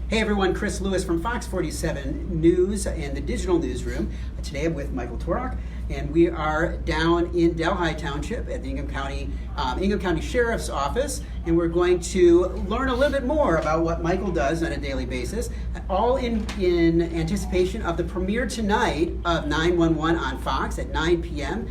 Hey everyone, Chris Lewis from Fox 47 News and the Digital Newsroom. Today I'm with Michael Torok, and we are down in Delhi Township at the Ingham County Sheriff's office, and we're going to learn a little bit more about what Michael does on a daily basis, all in anticipation of the premiere tonight of 911 on Fox at 9 p.m.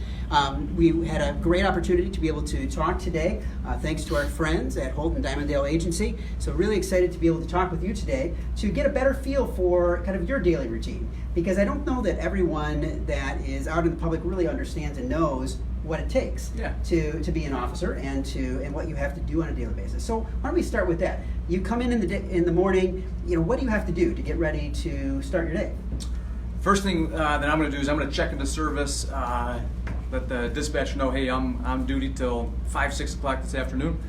We had a great opportunity to be able to talk today, thanks to our friends at Holt and Dimondale Agency. So really excited to be able to talk with you today to get a better feel for kind of your daily routine, because I don't know that everyone that is out in the public really understands and knows what it takes to be an officer and what you have to do on a daily basis. So why don't we start with that? You come in the morning. What do you have to do to get ready to start your day? First thing that I'm going to do is I'm going to check into service. Let the dispatcher know, hey, I'm on duty till 5, 6 o'clock this afternoon.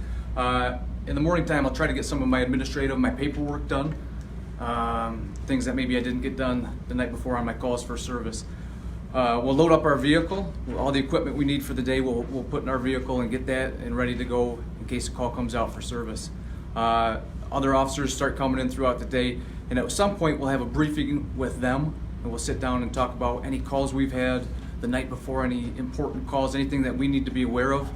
In the morning time, I'll try to get some of my paperwork done. Things that maybe I didn't get done the night before on my calls for service. We'll load up our vehicle. All the equipment we need for the day we'll put in our vehicle and get that and ready to go in case a call comes out for service. Other officers start coming in throughout the day, and at some point we'll have a briefing with them, and we'll sit down and talk about any calls we've had the night before, any important calls, anything that we need to be aware of.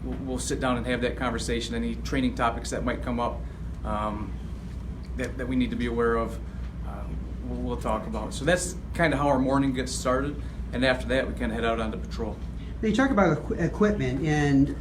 We'll sit down and have that conversation, any training topics that might come up that we need to be aware of, we'll talk about. So that's kind of how our morning gets started, and after that we kind of head out onto patrol. Now you talk about equipment, and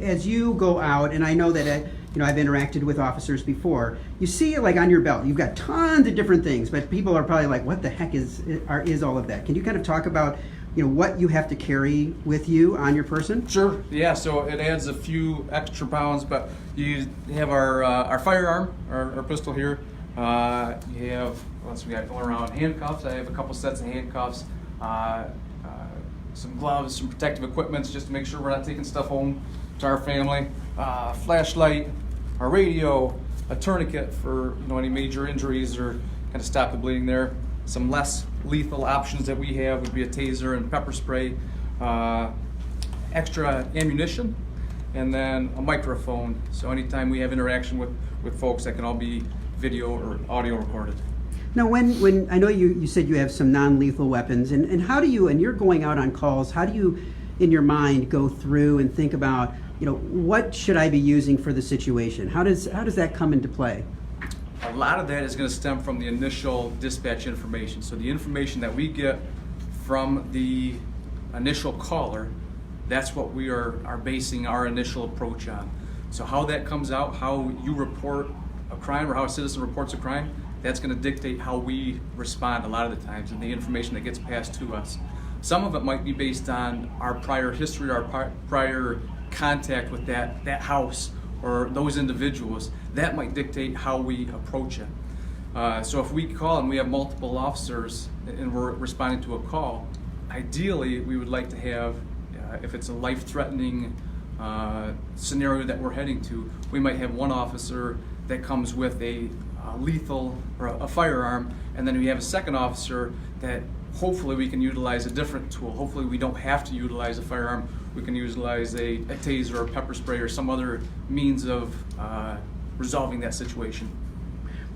as you go out, and I know that I've interacted with officers before, you see like on your belt you've got tons of different things, but people are probably like, what the heck is all of that? Can you kind of talk about what you have to carry with you on your person? Sure. Yeah. So it adds a few extra pounds, but you have our firearm, our pistol here. You have we got going around handcuffs. I have a couple sets of handcuffs, some gloves, some protective equipment just to make sure we're not taking stuff home to our family. Flashlight, our radio, a tourniquet for any major injuries or kind of stop the bleeding there. Some less lethal options that we have would be a taser and pepper spray, extra ammunition, and then a microphone. So anytime we have interaction with folks, that can all be video or audio recorded. Now, when I know you said you have some non-lethal weapons, and how do you, and you're going out on calls, how do you, in your mind, go through and think about, what should I be using for the situation? How does that come into play? A lot of that is going to stem from the initial dispatch information. So the information that we get from the initial caller, that's what we are basing our initial approach on. So how that comes out, how you report a crime or how a citizen reports a crime, that's going to dictate how we respond a lot of the times and the information that gets passed to us. Some of it might be based on our prior history, our prior contact with that house or those individuals. That might dictate how we approach it. So if we call and we have multiple officers and we're responding to a call, ideally we would like to have, if it's a life-threatening scenario that we're heading to, we might have one officer that comes with a lethal or a firearm, and then we have a second officer that hopefully we can utilize a different tool. Hopefully we don't have to utilize a firearm. We can utilize a taser or a pepper spray or some other means of resolving that situation.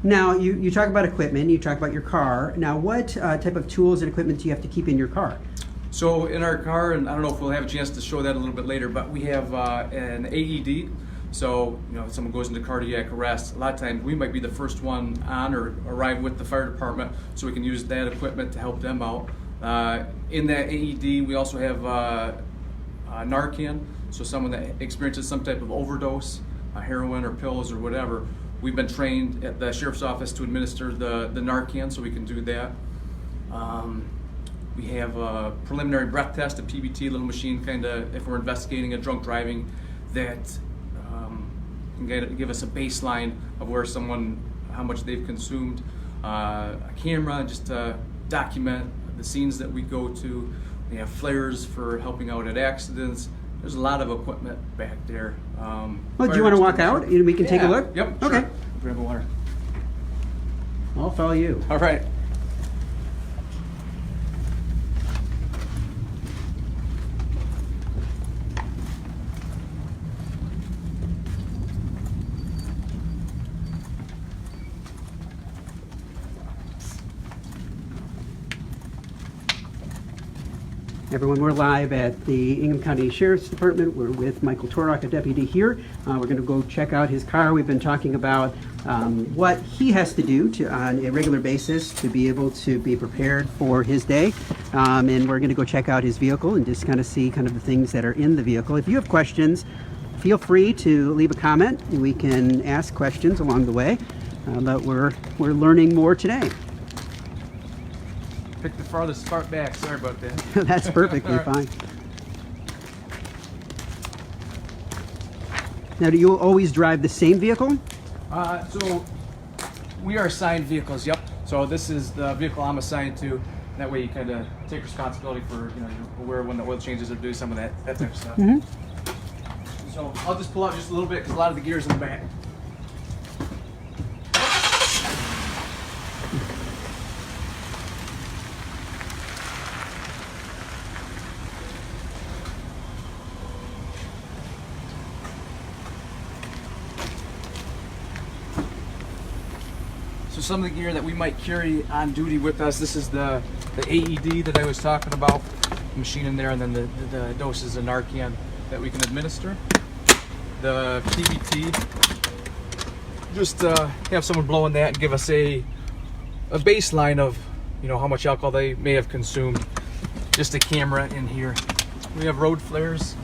Now, you talk about equipment, you talk about your car. Now, what type of tools and equipment do you have to keep in your car? So in our car, and I don't know if we'll have a chance to show that a little bit later, but we have an AED. So, if someone goes into cardiac arrest, a lot of times we might be the first one on or arrive with the fire department, so we can use that equipment to help them out. In that AED, we also have Narcan, so someone that experiences some type of overdose, heroin or pills or whatever. We've been trained at the sheriff's office to administer the Narcan, so we can do that. We have a preliminary breath test, a PBT, little machine, kind of if we're investigating a drunk driving, that can give us a baseline of where someone, how much they've consumed. A camera just to document the scenes that we go to. We have flares for helping out at accidents. There's a lot of equipment back there. Well, do you want to walk out? We can take a look? Yep, okay. Sure. Grab a water. I'll follow you. All right. Everyone, we're live at the Ingham County Sheriff's Department. We're with Michael Torok, a deputy here. We're going to go check out his car. We've been talking about what he has to do on a regular basis to be able to be prepared for his day. And we're going to go check out his vehicle and just kind of see kind of the things that are in the vehicle. If you have questions, feel free to leave a comment. We can ask questions along the way, but we're learning more today. Pick the farthest part back. Sorry about that. That's perfectly fine. Now, do you always drive the same vehicle? So we are assigned vehicles. Yep. So this is the vehicle I'm assigned to. That way you kind of take responsibility for, you're aware when the oil changes are due, some of that type of stuff. Mm-hmm. So I'll just pull out just a little bit because a lot of the gear's in the back. So some of the gear that we might carry on duty with us, this is the AED that I was talking about, machine in there, and then the doses of Narcan that we can administer. The PBT, just have someone blowing that and give us a baseline of how much alcohol they may have consumed. Just a camera in here. We have road flares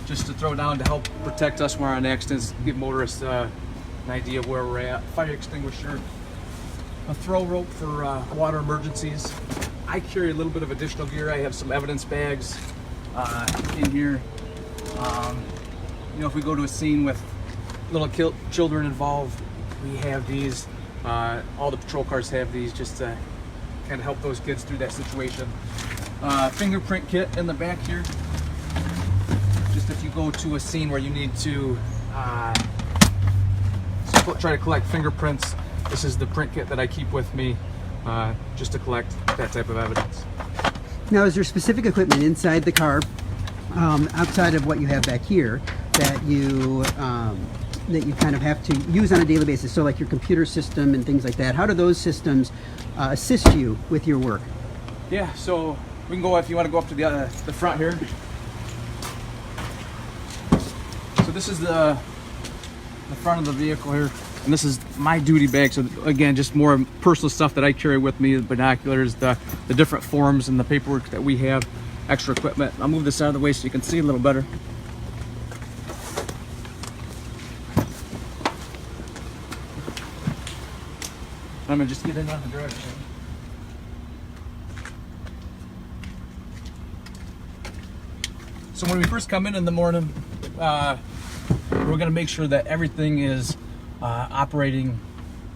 just to throw down to help protect us when we're on accidents, give motorists an idea of where we're at. Fire extinguisher. A throw rope for water emergencies. I carry a little bit of additional gear. I have some evidence bags in here. If we go to a scene with little children involved, we have these. All the patrol cars have these just to kind of help those kids through that situation. Fingerprint kit in the back here. Just if you go to a scene where you need to try to collect fingerprints, this is the print kit that I keep with me just to collect that type of evidence. Now, is there specific equipment inside the car, outside of what you have back here, that you kind of have to use on a daily basis? So like your computer system and things like that. How do those systems assist you with your work? Yeah, so we can go, if you want to go up to the front here. So this is the front of the vehicle here. And this is my duty bag. So again, just more personal stuff that I carry with me, the binoculars, the different forms and the paperwork that we have, extra equipment. I'll move this out of the way so you can see a little better. I'm gonna just get in on the driver's side. So when we first come in the morning, we're gonna make sure that everything is operating,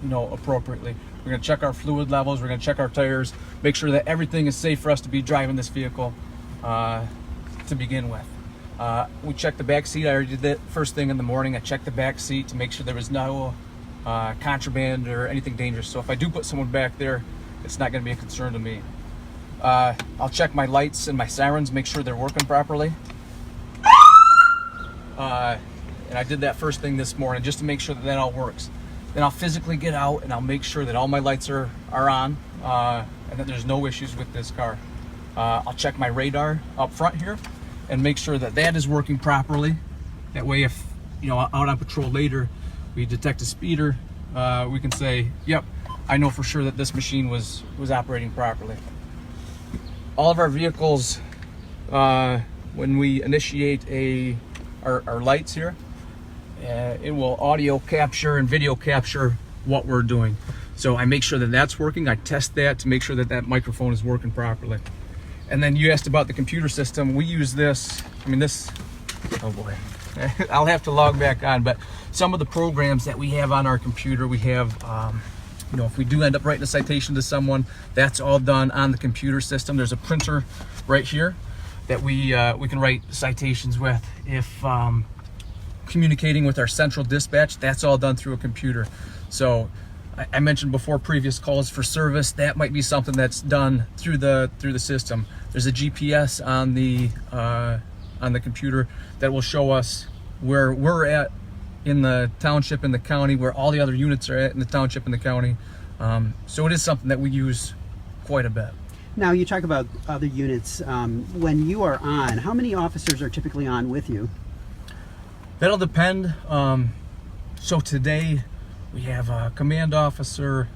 appropriately. We're going to check our fluid levels. We're going to check our tires. Make sure that everything is safe for us to be driving this vehicle to begin with. We check the back seat. I already did that first thing in the morning. I checked the back seat to make sure there was no contraband or anything dangerous. So if I do put someone back there, it's not going to be a concern to me. I'll check my lights and my sirens, make sure they're working properly. And I did that first thing this morning just to make sure that all works. Then I'll physically get out and I'll make sure that all my lights are on and that there's no issues with this car. I'll check my radar up front here and make sure that that is working properly. That way if, out on patrol later, we detect a speeder, we can say, yep, I know for sure that this machine was operating properly. All of our vehicles, when we initiate our lights here, it will audio capture and video capture what we're doing. So I make sure that that's working. I test that to make sure that that microphone is working properly. And then you asked about the computer system. We use this, oh boy, I'll have to log back on, but some of the programs that we have on our computer, we have, if we do end up writing a citation to someone, that's all done on the computer system. There's a printer right here that we can write citations with. If communicating with our central dispatch, that's all done through a computer. So I mentioned before previous calls for service, that might be something that's done through the system. There's a GPS on the computer that will show us where we're at in the township and the county, where all the other units are at in the township and the county. So it is something that we use quite a bit. Now, you talk about other units. When you are on, how many officers are typically on with you? That'll depend. So today we have a command officer,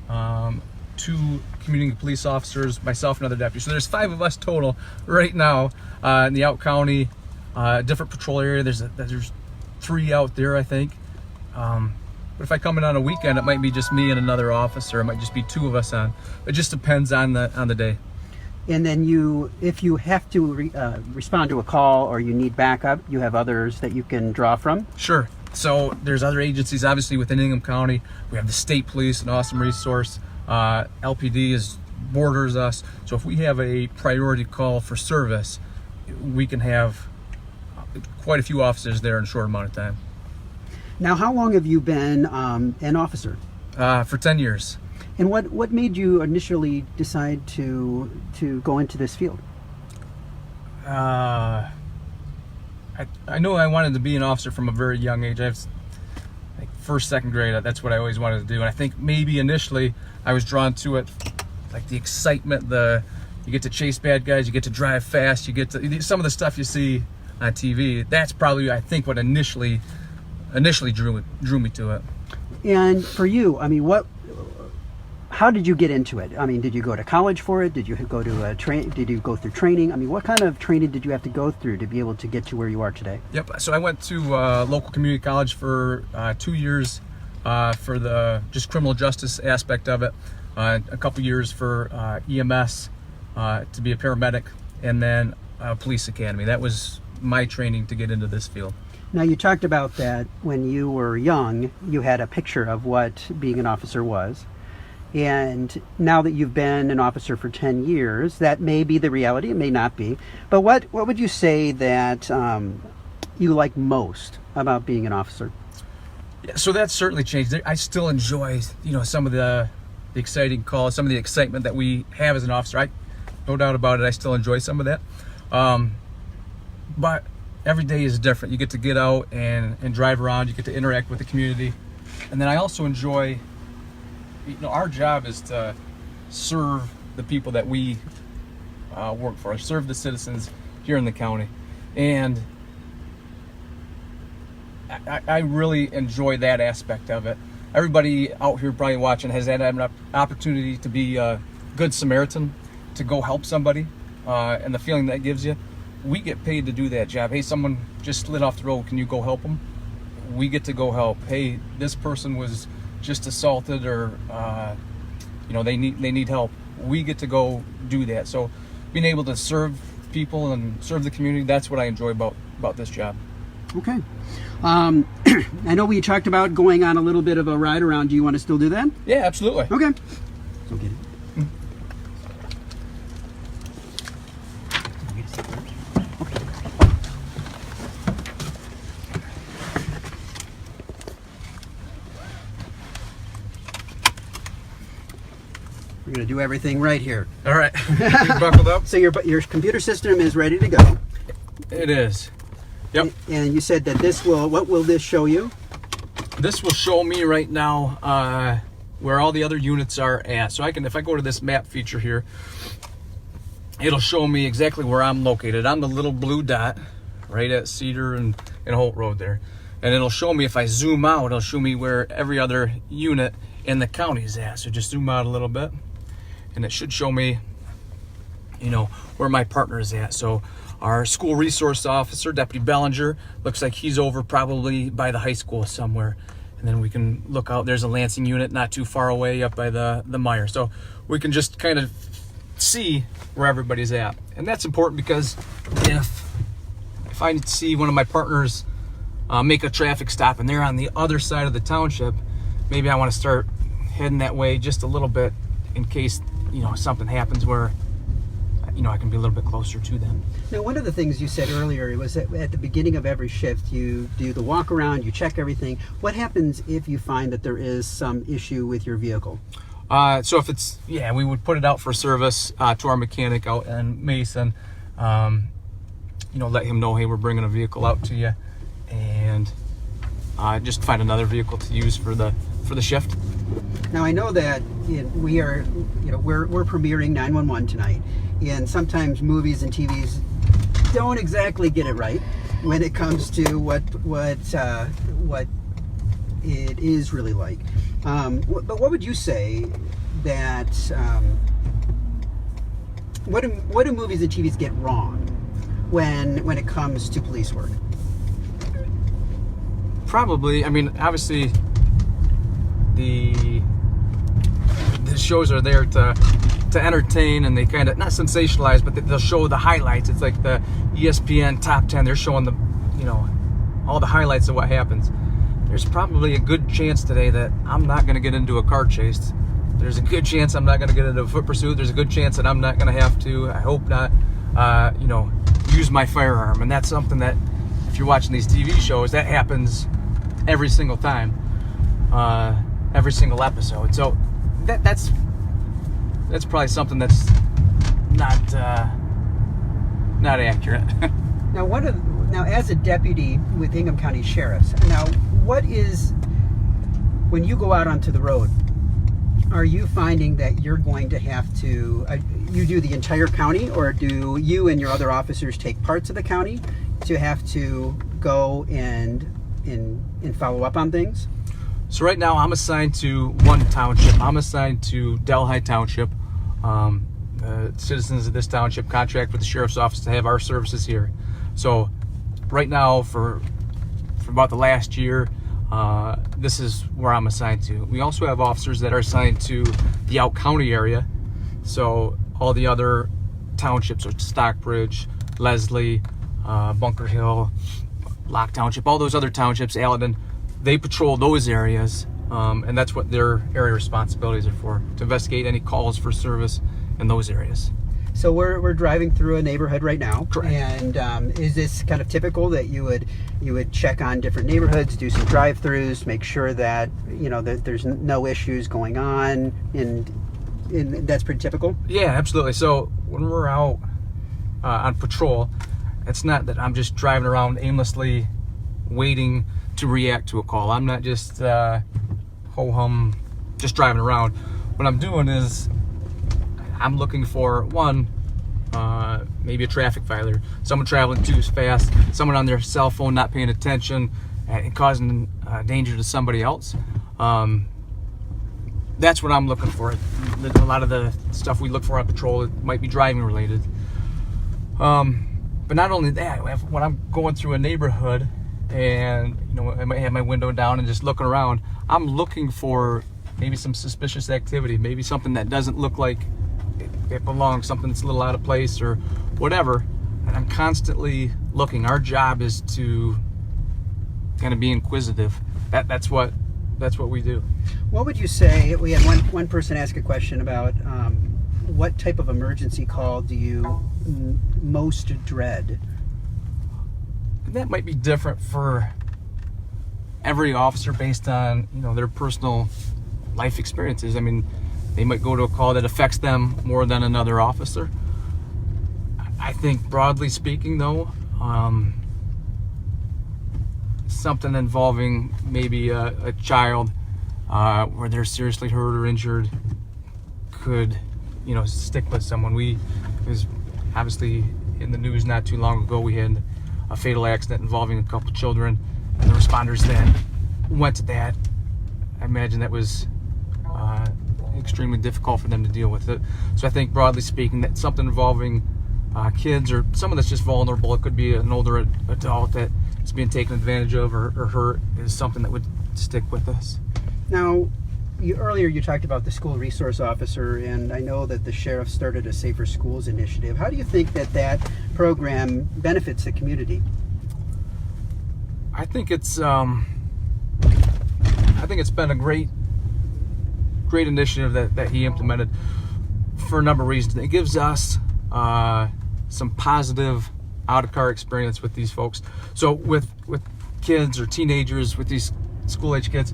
2 community police officers, myself, and another deputy. So there's 5 of us total right now in the out county, different patrol area. There's 3 out there, I think. But if I come in on a weekend, it might be just me and another officer. It might just be 2 of us on. It just depends on the day. And then if you have to respond to a call or you need backup, you have others that you can draw from? Sure. So there's other agencies, obviously, within Ingham County. We have the state police, an awesome resource. LPD borders us. So if we have a priority call for service, we can have quite a few officers there in a short amount of time. Now, how long have you been an officer? For 10 years. And what made you initially decide to go into this field? I know I wanted to be an officer from a very young age. I was like first, second grade. That's what I always wanted to do. And I think maybe initially I was drawn to it, like the excitement. You get to chase bad guys. You get to drive fast. You get to some of the stuff you see on TV. That's probably, I think, what initially drew me to it. And for you, I mean, how did you get into it? I mean, did you go to college for it? Did you go to did you go through training? I mean, what kind of training did you have to go through to be able to get to where you are today? Yep. So I went to local community college for 2 years for the just criminal justice aspect of it. A couple years for EMS to be a paramedic, and then police academy. That was my training to get into this field. Now, you talked about that when you were young, you had a picture of what being an officer was. And now that you've been an officer for 10 years, that may be the reality, it may not be. But what would you say that you like most about being an officer? Yeah, so that's certainly changed. I still enjoy, some of the exciting calls, some of the excitement that we have as an officer. No doubt about it, I still enjoy some of that. But every day is different. You get to get out and drive around. You get to interact with the community. And then I also enjoy, our job is to serve the people that we work for, serve the citizens here in the county. And I really enjoy that aspect of it. Everybody out here probably watching has had an opportunity to be a good Samaritan, to go help somebody, and the feeling that gives you. We get paid to do that job. Hey, someone just slid off the road. Can you go help them? We get to go help. Hey, this person was just assaulted, or they need help. We get to go do that. So being able to serve people and serve the community, that's what I enjoy about this job. Okay. I know we talked about going on a little bit of a ride around. Do you want to still do that? Yeah, absolutely. Okay. So get it. We're going to do everything right here. All right. You buckled up? So your computer system is ready to go. It is. Yep. And you said that what will this show you? This will show me right now where all the other units are at. So if I go to this map feature here, it'll show me exactly where I'm located. I'm the little blue dot right at Cedar and Holt Road there. And it'll show me, if I zoom out, it'll show me where every other unit in the county is at. So just zoom out a little bit, and it should show me, where my partner is at. So our school resource officer, Deputy Bellinger, looks like he's over probably by the high school somewhere. And then we can look out. There's a Lansing unit not too far away up by the Meyer. So we can just kind of see where everybody's at. And that's important, because if I see one of my partners make a traffic stop and they're on the other side of the township, maybe I want to start heading that way just a little bit in case, something happens where, I can be a little bit closer to them. Now, one of the things you said earlier was that at the beginning of every shift, you do the walk around, you check everything. What happens if you find that there is some issue with your vehicle? So if we would put it out for service to our mechanic out in Mason. Let him know, hey, we're bringing a vehicle out to you, and just find another vehicle to use for the shift. Now I know that we are, we're premiering 911 tonight, and sometimes movies and TVs don't exactly get it right when it comes to what it is really like. But what would you say that what do movies and TVs get wrong when it comes to police work? Probably, I mean, obviously the shows are there to entertain, and they kind of not sensationalize, but they'll show the highlights. It's like the ESPN top 10. They're showing all the highlights of what happens. There's probably a good chance today that I'm not going to get into a car chase. There's a good chance I'm not going to get into a foot pursuit. There's a good chance that I'm not going to have to, I hope not, use my firearm. And that's something that, if you're watching these TV shows, that happens every single time, every single episode. So that's probably something that's not accurate. Now, as a deputy with Ingham County Sheriffs, when you go out onto the road, are you finding that you're going to have to, you do the entire county, or do you and your other officers take parts of the county to have to go and follow up on things? So right now I'm assigned to one township. I'm assigned to Delhi Township. The citizens of this township contract with the sheriff's office to have our services here. So right now, for about the last year, this is where I'm assigned to. We also have officers that are assigned to the out county area. So all the other townships, so Stockbridge, Leslie, Bunker Hill, Locke Township, all those other townships, Allen, they patrol those areas, and that's what their area responsibilities are for, to investigate any calls for service in those areas. So we're driving through a neighborhood right now. Correct. And is this kind of typical that you would check on different neighborhoods, do some drive-throughs, make sure that that there's no issues going on, and that's pretty typical? Yeah, absolutely. So when we're out on patrol, it's not that I'm just driving around aimlessly waiting to react to a call. I'm not just ho-hum just driving around. What I'm doing is I'm looking for one, maybe a traffic violator, someone traveling too fast, someone on their cell phone not paying attention and causing danger to somebody else. That's what I'm looking for. A lot of the stuff we look for on patrol, it might be driving related. But not only that, when I'm going through a neighborhood and I might have my window down and just looking around, I'm looking for maybe some suspicious activity, maybe something that doesn't look like it belongs, something that's a little out of place or whatever. And I'm constantly looking. Our job is to kind of be inquisitive. That's what we do. What would you say? We had one person ask a question about what type of emergency call do you most dread? That might be different for every officer based on their personal life experiences. I mean, they might go to a call that affects them more than another officer. I think broadly speaking, though, something involving maybe a child where they're seriously hurt or injured could stick with someone. It was obviously in the news not too long ago. We had a fatal accident involving a couple children, and the responders that went to that, I imagine that was extremely difficult for them to deal with it. So I think broadly speaking, that something involving kids or someone that's just vulnerable, it could be an older adult that is being taken advantage of or hurt, is something that would stick with us. Now, earlier you talked about the school resource officer, and I know that the sheriff started a Safer Schools initiative. How do you think that program benefits the community? I think it's been a great initiative that he implemented for a number of reasons. It gives us some positive out-of-car experience with these folks. So with kids or teenagers, with these school-age kids,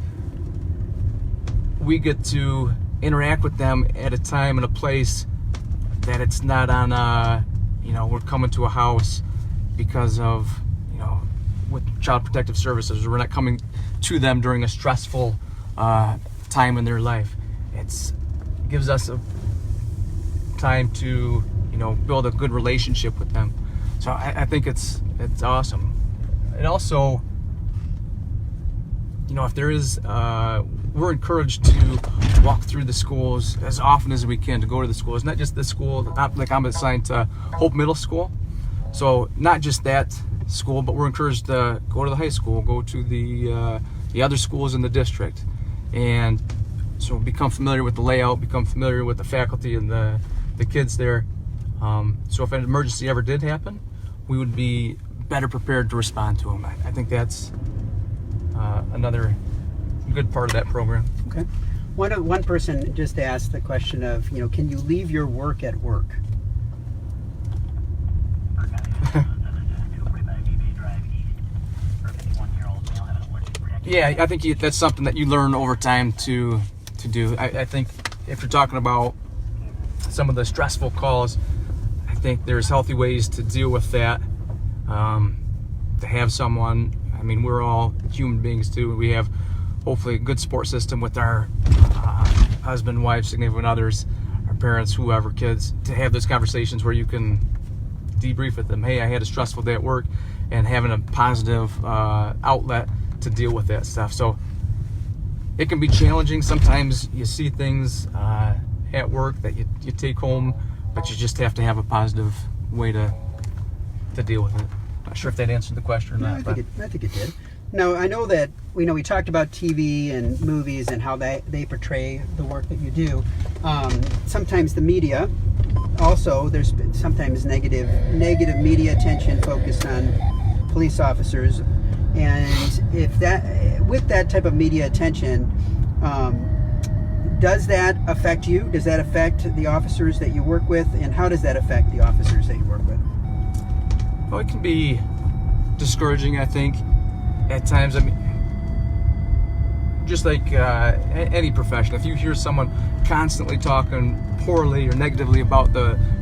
we get to interact with them at a time and a place that it's not on we're coming to a house because of with Child Protective Services, or we're not coming to them during a stressful time in their life. It gives us a time to, build a good relationship with them. So I think it's awesome. It also, if there is, we're encouraged to walk through the schools as often as we can, to go to the schools, not just the school, like I'm assigned to Holt Middle School. So not just that school, but we're encouraged to go to the high school, go to the other schools in the district. And so become familiar with the layout, become familiar with the faculty and the kids there. So if an emergency ever did happen, we would be better prepared to respond to them. I think that's another good part of that program. Okay. One person just asked the question of, can you leave your work at work? Yeah, I think that's something that you learn over time to do. I think if you're talking about some of the stressful calls, I think there's healthy ways to deal with that. To have someone, we're all human beings too. We have hopefully a good support system with our husband, wife, significant others, our parents, whoever, kids, to have those conversations where you can debrief with them. Hey, I had a stressful day at work, and having a positive outlet to deal with that stuff. So it can be challenging. Sometimes you see things at work that you take home, but you just have to have a positive way to deal with it. Not sure if that answered the question or No, not. I think it did. Now, I know that we talked about TV and movies and how they portray the work that you do. Sometimes the media, also, there's sometimes negative media attention focused on police officers. And with that type of media attention, does that affect you? Does that affect the officers that you work with? And how does that affect the officers that you work with? Well, it can be discouraging, I think, at times. Just like any profession, if you hear someone constantly talking poorly or negatively about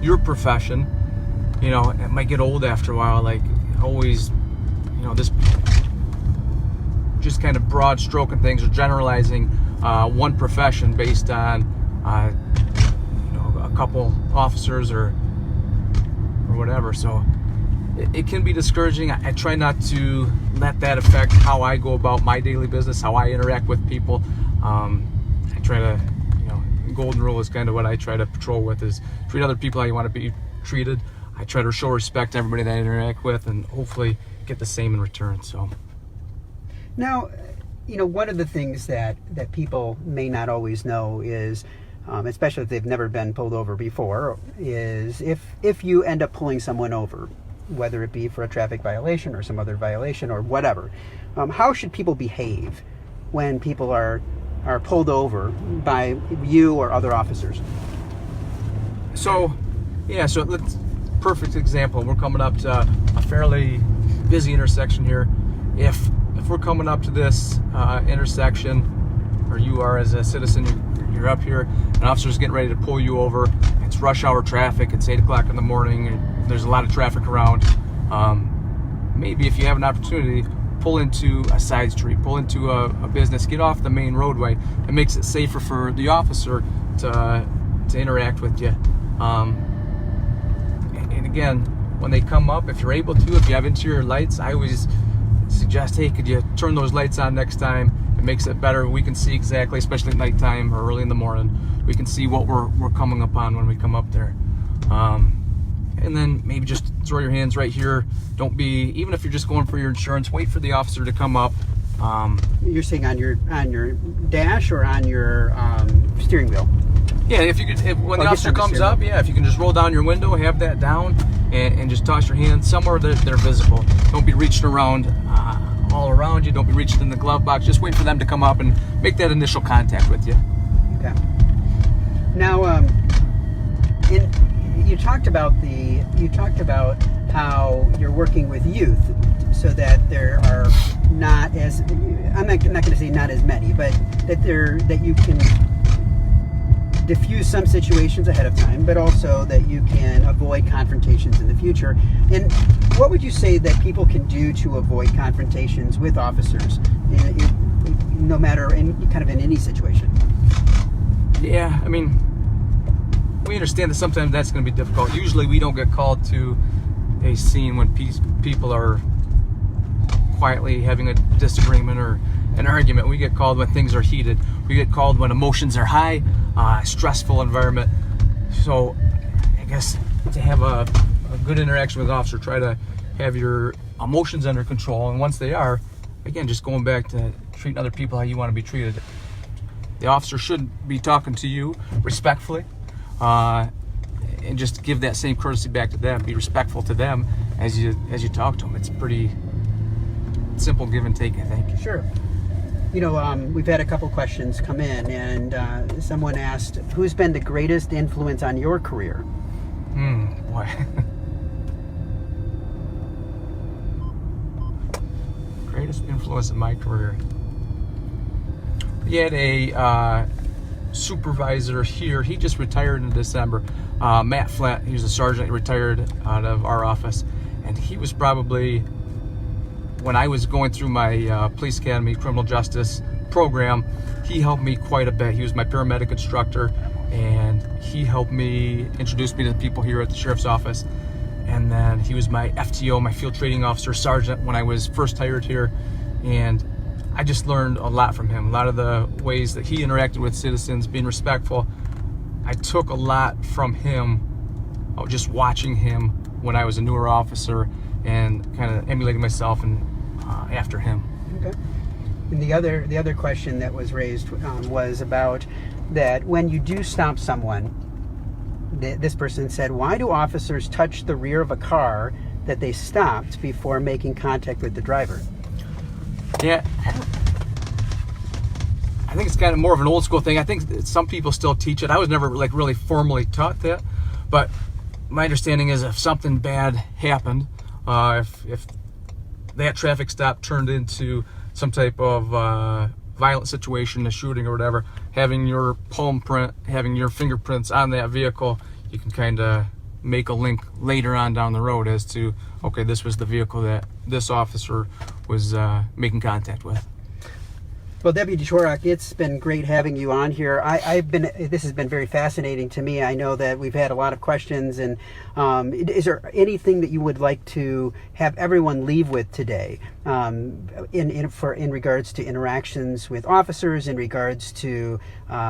your profession, it might get old after a while. Like always, this just kind of broad stroking things or generalizing one profession based on a couple officers or whatever. So it can be discouraging. I try not to let that affect how I go about my daily business, how I interact with people. I try to, golden rule is kind of what I try to patrol with, is treat other people how you want to be treated. I try to show respect to everybody that I interact with, and hopefully get the same in return. So now, one of the things that people may not always know is, especially if they've never been pulled over before, is if you end up pulling someone over, whether it be for a traffic violation or some other violation or whatever, how should people behave when people are pulled over by you or other officers? So let's perfect example. We're coming up to a fairly busy intersection here. If we're coming up to this intersection, or you are as a citizen, you're up here, an officer's getting ready to pull you over. It's rush hour traffic. It's 8 o'clock in the morning. There's a lot of traffic around. Maybe if you have an opportunity, pull into a side street, pull into a business, get off the main roadway. It makes it safer for the officer to interact with you. And again, when they come up, if you're able to, if you have interior lights, I always suggest, hey, could you turn those lights on next time? It makes it better. We can see exactly, especially at nighttime or early in the morning, we can see what we're coming upon when we come up there. And then maybe just throw your hands right here. Don't be, even if you're just going for your insurance, wait for the officer to come up. You're saying on your dash or on your steering wheel? Yeah, if you could, when the officer comes up, if you can just roll down your window, have that down, and just toss your hands somewhere that they're visible. Don't be reaching around all around you. Don't be reaching in the glove box. Just wait for them to come up and make that initial contact with you. Okay. Now, you talked about how you're working with youth, so that there are not as, I'm not going to say not as many, but that you can diffuse some situations ahead of time, but also that you can avoid confrontations in the future. And what would you say that people can do to avoid confrontations with officers, no matter in any situation? Yeah, I mean, we understand that sometimes that's going to be difficult. Usually we don't get called to a scene when people are quietly having a disagreement or an argument. We get called when things are heated. We get called when emotions are high, stressful environment. So I guess to have a good interaction with an officer, try to have your emotions under control. And once they are, again, just going back to treating other people how you want to be treated. The officer should be talking to you respectfully, and just give that same courtesy back to them. Be respectful to them as you talk to them. It's pretty simple give and take, I think. Sure. You know, we've had a couple questions come in, and someone asked, who's been the greatest influence on your career? Boy. Greatest influence in my career. We had a supervisor here. He just retired in December. Matt Flint. He was a sergeant. He retired out of our office, and he was probably, when I was going through my police academy criminal justice program, he helped me quite a bit. He was my paramedic instructor, and he helped me introduce me to the people here at the sheriff's office. And then he was my FTO, my field training officer sergeant, when I was first hired here. And I just learned a lot from him. A lot of the ways that he interacted with citizens, being respectful. I took a lot from him, just watching him when I was a newer officer, and kind of emulating myself and after him. Okay. And the other question that was raised was about that when you do stop someone, this person said, why do officers touch the rear of a car that they stopped before making contact with the driver? Yeah, I think it's kind of more of an old school thing. I think some people still teach it. I was never like really formally taught that, but my understanding is if something bad happened, if that traffic stop turned into some type of violent situation, a shooting or whatever, having your palm print, having your fingerprints on that vehicle, you can kind of make a link later on down the road as to, okay, this was the vehicle that this officer was making contact with. Well, Deputy Torok, it's been great having you on here. This has been very fascinating to me. I know that we've had a lot of questions, and is there anything that you would like to have everyone leave with today, in regards to interactions with officers, in regards to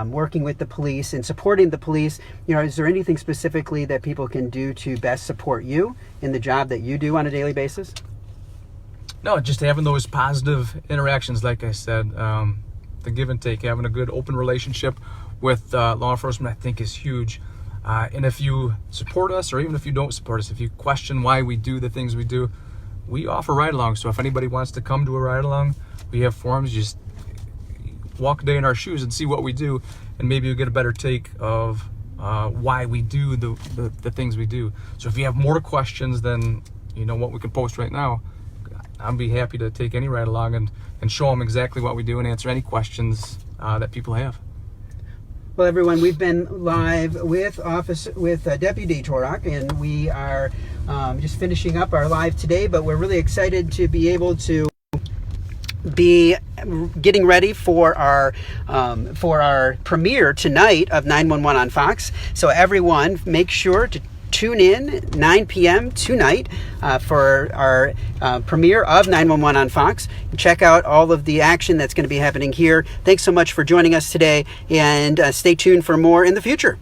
working with the police and supporting the police? You know, is there anything specifically that people can do to best support you in the job that you do on a daily basis? No, just having those positive interactions, like I said, the give and take, having a good open relationship with law enforcement, I think is huge. And if you support us, or even if you don't support us, if you question why we do the things we do, we offer ride-alongs. So if anybody wants to come to a ride-along, we have forums. You just walk a day in our shoes and see what we do, and maybe you'll get a better take of why we do the things we do. So if you have more questions than what we can post right now, I'd be happy to take any ride along and show them exactly what we do and answer any questions that people have. Well, everyone, we've been live with Deputy Torok, and we are just finishing up our live today, but we're really excited to be able to be getting ready for our premiere tonight of 911 on Fox. So everyone, make sure to tune in 9 p.m. tonight for our premiere of 911 on Fox. Check out all of the action that's going to be happening here. Thanks so much for joining us today, and stay tuned for more in the future.